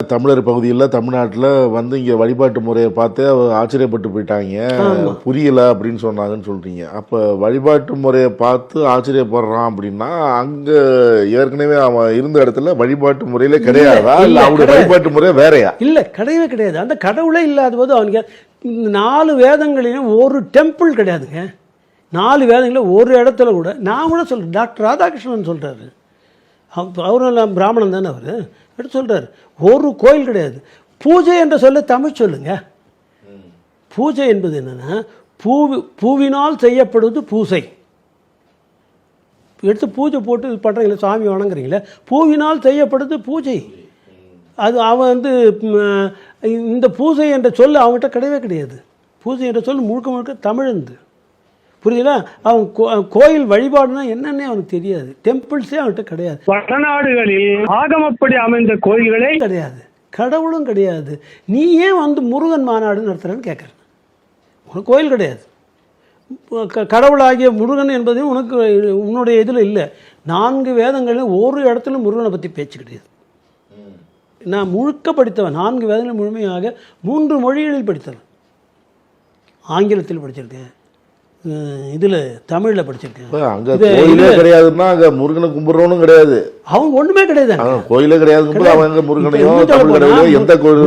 தமிழர் பகுதியில் தமிழ்நாட்டில் வந்து இங்கே வழிபாட்டு முறையை பார்த்து ஆச்சரியப்பட்டு போயிட்டாங்க, புரியல அப்படின்னு சொன்னாங்கன்னு சொல்றீங்க. அப்போ வழிபாட்டு முறையை பார்த்து ஆச்சரியப்படுறான் அப்படின்னா அங்கே ஏற்கனவே அவன் இருந்த இடத்துல வழிபாட்டு முறையில கிடையாதா, இல்லை அவருடைய வழிபாட்டு முறை வேறையா? இல்லை, கிடையவே கிடையாது. அந்த கடவுளே இல்லாத போது அவனுக்கு 4 வேதங்களிலும் ஒரு டெம்பிள் கிடையாதுங்க. 4 வேதங்களில் ஒரு இடத்துல கூட நான் கூட சொல்கிறேன். டாக்டர் ராதாகிருஷ்ணன் சொல்கிறாரு, அவரும் பிராமணன் தானே, அவர் எடுத்து சொல்கிறார், ஒரு கோயில் கிடையாது. பூஜை என்ற சொல்ல தமிழ் சொல்லுங்க. பூஜை என்பது என்னன்னா பூவினால் செய்யப்படுவது பூசை. எடுத்து பூஜை போட்டு இது பண்ணுறீங்களே, சாமி வணங்குறீங்களே, பூவினால் செய்யப்படுது பூஜை. அது அவன் வந்து இந்த பூஜை என்ற சொல் அவன்கிட்ட கிடையவே கிடையாது. பூஜை என்ற சொல் முழுக்க முழுக்க தமிழ்ந்து, புரியுதுல? அவன் கோயில் வழிபாடுனா என்னன்னே அவனுக்கு தெரியாது. டெம்பிள்ஸே அவன்கிட்ட கிடையாது. வடநாடுகளில் ஆகமப்படி அமைந்த கோயில்களே கிடையாது, கடவுளும் கிடையாது. நீ ஏன் வந்து முருகன் மாநாடு நடத்துறேன்னு கேட்குறேன். உனக்கு கோயில் கிடையாது, கடவுளாகிய முருகன் என்பது உனக்கு உன்னுடைய இதில் இல்லை. 4 வேதங்களில் ஒரு இடத்துல முருகனை பற்றி பேச்சு கிடையாது. நான் முழுக்க படித்தவன், 4 வேதங்களும் முழுமையாக 3 மொழிகளில் படித்தவன். ஆங்கிலத்தில் படிச்சிருக்கேன், இதில் தமிழில் படிச்சிருக்கேன். அங்கே கோயிலே கிடையாதுன்னா அங்கே முருகனை கும்பிட்றவனும் கிடையாது, அவங்க ஒன்றுமே கிடையாது. கோயிலே கிடையாது. அவங்க முருகனையும்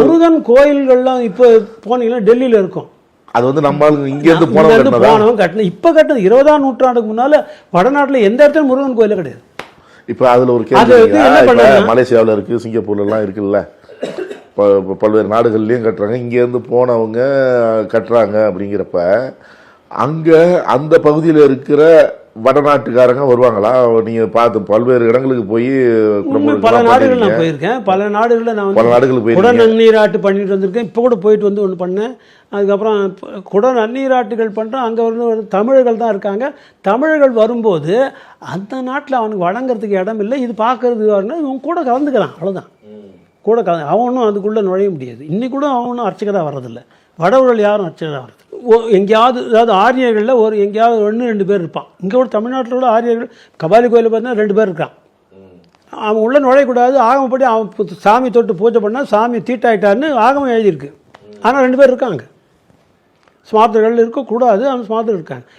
முருகன் கோயில்கள்லாம் இப்போ போனீங்கன்னா டெல்லியில் இருக்கும். அது வந்து நம்ம இங்கேருந்து போனவங்க கட்டணும். இப்போ கட்டணும் 20ஆம் நூற்றாண்டுக்கு முன்னால் வடநாட்டில் எந்த இடத்துல முருகன் கோயிலே கிடையாது. இப்போ அதில் ஒரு கேள்வி, மலேசியாவில் இருக்குது, சிங்கப்பூர்லாம் இருக்குல்ல, பல்வேறு நாடுகள்லையும் கட்டுறாங்க, இங்கேருந்து போனவங்க கட்டுறாங்க. அப்படிங்கிறப்ப அங்கே அந்த பகுதியில் இருக்கிற வடநாட்டுக்காரங்க வருவாங்களா? நீங்கள் பார்த்து பல்வேறு இடங்களுக்கு போய் பல நாடுகள் நான் போயிருக்கேன். பல நாடுகளில் நான் பல நாடுகளுக்கு போய் குட நன்னீராட்டு பண்ணிட்டு வந்திருக்கேன். இப்போ கூட போயிட்டு வந்து ஒன்று பண்ணேன். அதுக்கப்புறம் குட நன்னீராட்டுகள் பண்ணுறேன். அங்கே வந்து தமிழர்கள் தான் இருக்காங்க. தமிழர்கள் வரும்போது அந்த நாட்டில் அவனுக்கு வழங்குறதுக்கு இடம் இல்லை, இது பார்க்கறதுக்கு வரணும், இவன் கூட கலந்துக்கிறான், அவ்வளோதான். கூட அவன் ஒன்றும் அதுக்குள்ளே நுழைய முடியாது. இன்னைக்கு கூட அவனும் அர்ச்சகராக வர்றதில்லை. வடவர்கள் யாரும் அர்ச்சகராக வர்றது எங்கேயாவது, அதாவது ஆரியர்களில் ஒரு எங்கேயாவது 1-2 பேர் இருப்பான். இங்கே கூட தமிழ்நாட்டில் கூட ஆரியர்கள் கபாலி கோயிலில் பார்த்தா 2 பேர் இருக்கான். அவன் உள்ளே நுழையக்கூடாது, ஆகமப்படி அவன் சாமி தொட்டு பூஜை பண்ணால் சாமி தீட்டாயிட்டாருன்னு ஆகமம் எழுதியிருக்கு. ஆனால் 2 பேர் இருக்காங்க. ஸ்மார்த்தர்கள் இருக்கக்கூடாது, அவன் ஸ்மார்த்தர்கள் இருக்காங்க.